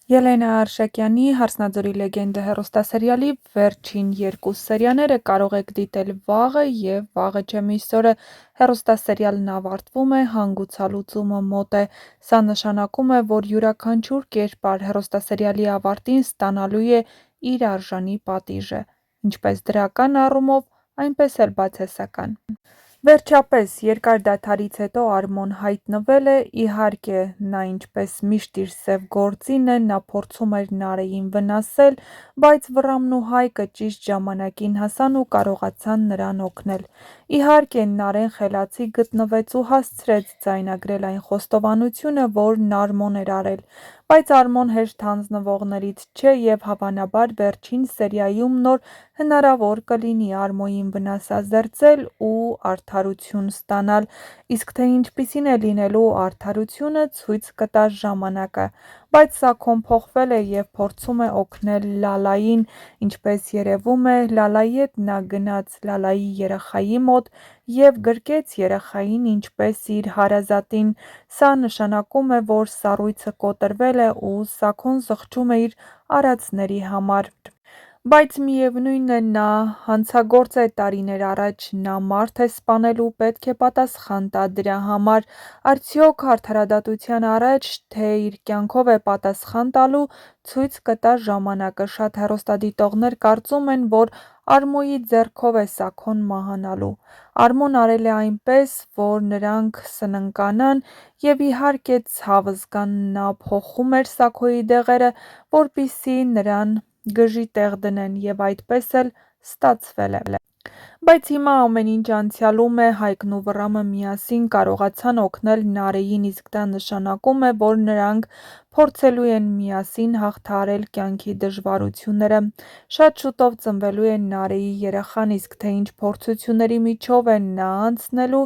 Ելենա Արշակյանի «Հարսնաձորի լեգենդը» հեռուստասերիալի վերջին երկու սերիաները կարող եք դիտել վաղը և վաղը չէ մյուսօրը։ Հեռուստասերիալն ավարտվում է, հանգուցալուծումը մոտ է։ Սա նշանակում է, որ յուրաքանչյուր կերպար հեռուստասերիալի ավարտին ստանալու է իր արժանի պատիժը, ինչպես դրական առումով, այնպես էլ բացասական։ Վերջապես, երկար դադարից հետո Արմոն հայտնվել է, իհարկե, նա ինչպես միշտ իր սև գործին է, նա փորձում էր Նարէին վնասել, բայց Վռամն ու Հայկը ճիշտ ժամանակին հասան ու կարողացան նրան օգնել։ Իհարկե, Նարէն խելացի գտնվեց ու հասցրեց ձայնագրել այն խոստովանությունը, որն Արմոն էր արել, բայց Արմոն հեշտ հանձնվողներից չէ և հավանաբար վերջին սերիայում նոր հնարավոր կլինի Արմոյին վնասազերծել ու արդարություն ստանալ, իսկ թե ինչպիսին է լինելու արդարությունը, ցույց կտա ժամանակը, բայց Սաքոն փոխվել է և փորձում է օգնել Լալային, ինչպես երևում է, Լալայի հետ նա գնաց Լալայի երեխայի մոտ և գրկեց երեխային ինչպես իր հարազատին, սա նշանակում է, որ սառույցը կոտրվել է ու Սաքոն զղջում է իր արածների համար։ Բայց միևնույն է, նա հանցագործ է տարիներ առաջ, նա մարդ է սպանել ու պետք է պատասխան տա դրա համար։ Արդյոք արդարադատության առաջ, թե իր կյանքով է պատասխան տալու, ցույց կտա ժամանակը։ Շատ հեռուստադիտողներ կարծում են, որ Արմոյի ձեռքով է Սաքոն մահանալու։ Արմոն արել է այնպես, որ նրանք սննկանան և իհարկե ցավը զգան, նա փոխում էր Սաքոյի դեղերը, որպեսզի նրան գժի տեղ դնեն և այդպես էլ ստացվել է։ Բայց հիմա ամեն ինչ անցյալում է, Հայկն ու Վռամը միասին կարողացան օգնել Նարէին, իսկ դա նշանակում է, որ նրանք փորձելու են միասին հաղթահարել կյանքի դժվարությունները։ Շատ շուտով ծնվելու է Նարէի երեխան, իսկ թե ինչ փորձությունների միջով է նա անցնելու,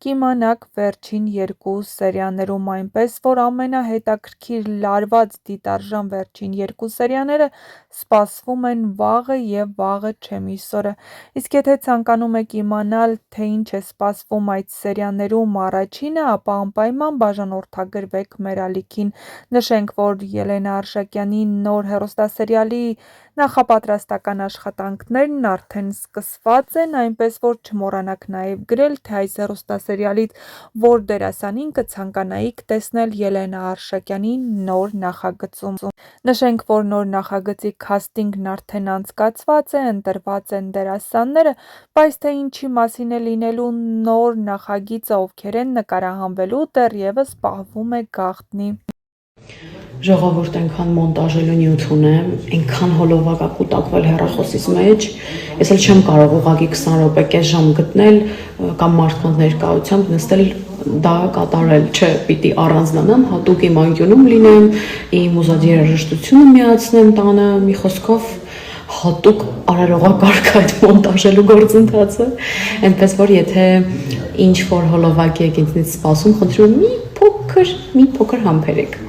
կիմանաք վերջին երկու սերիաներում, այնպես որ ամենահետաքրքիր, լարված, դիտարժան վերջին երկու սերիաները սպասվում են վաղը և վաղը չէ մյուսօրը։ Իսկ եթե ցանկանում եք իմանալ, թե ինչ է սպասվում այդ սերիաներում առաջինը, ապա անպայման բաժանորդագրվեք մեր ալիքին։ Նշենք, որ Ելենա Արշակյանի նոր հեռուստասերիալի նախապատրաստական աշխատանքներն արդեն սկսված են, այնպես որ չմոռանաք նաև գրել, թե այս հեռուստասերիալից որ դերասանին կցանկանայիք տեսնել Ելենա Արշակյանի նոր նախագծում։ Նշենք, որ նոր նախագծի քաստինգն արդեն անցկացված է, ընտրված են դերասանները, բայց թե ինչի մասին է լինելու նոր նախագիծը, ովքեր են նկարահանվելու, դեռևս պահվում է գաղտնի։ Ժողովուրդ այնքան մոնտաժելու նյութ ունեմ, այնքան հոլովակ ա կուտակվել հեռախոսիս մեջ, ես էլ չեմ կարող ուղղակի 20 րոպե կես ժամ գտնել կամ մարդկանց ներկայությամբ նստել դա կատարել, չէ, պիտի առանձնանամ, հատուկ իմ անկյունում լինեմ, իմ ուզած երաժշտությունը միացնեմ տանը, մի խոսքով հատուկ արարողակարգ այդ մոնտաժելու գործընթացը, այնպես որ եթե ինչ որ հոլովակ եք ինձնից սպասում, խնդրում եմ մի փոքր համբերեք։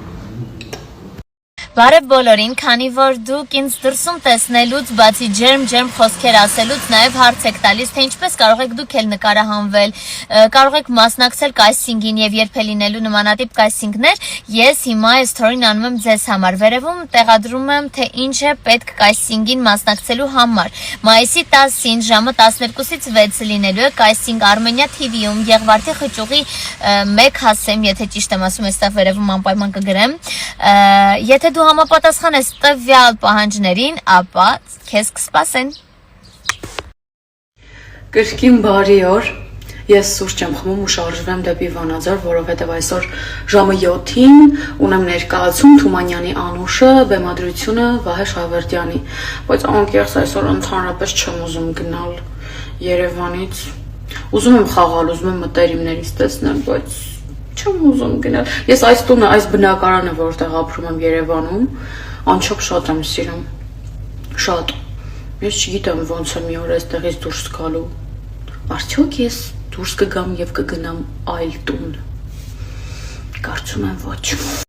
Բարև բոլորին, քանի որ դուք ինձ դրսում տեսնելուց, բացի ջերմ խոսքեր ասելուց, նաև հարց եք տալիս, թե ինչպես կարող եք դուք էլ նկարահանվել, կարող եք մասնակցել կասթինգին եւ երբ է լինելու նմանատիպ կասթինգներ, ես հիմա այս story-ն անում եմ ձեզ համար։ Վերևում տեղադրում եմ, թե ինչ է պետք կասթինգին մասնակցելու համար։ Մայիսի 10-ին ժամը 12-ից 6 լինելու է կասթինգ Armenia TV-ում Եղվարդի խճուղի 1 հասեմ, եթե ճիշտ եմ ասում, այստեղ վերևում անպայման կգրեմ։ Եթե դու համապատասխան ես տվյալ պահանջներին, ապա քեզ կսպասեն։ Կրկին բարի օր, ես սուրճ եմ խմում ու շարժվեմ դեպի Վանաձոր, որովհետև այսօր ժամը 7-ին ունեմ ներկայացում Թումանյանի Անուշը, բեմադրությունը Վահե Շավերդյանի, բայց անկեղծ այսօր ընդհանրապես չեմ ուզում գնալ Երևանից, ուզում եմ խաղալ, ուզում եմ մտերիմներից տեսնել, բայց չեմ ուզում գնալ։ Ես այս տունը, այս բնակարանը, որտեղ ապրում եմ Երևանում, անչափ շատ եմ սիրում։ Շատ։ Ես չգիտեմ ոնց է մի օր այստեղից դուրս գալու։ Արդյոք ես դուրս կգամ եւ կգնամ այլ տուն։ Կարծում եմ ոչ։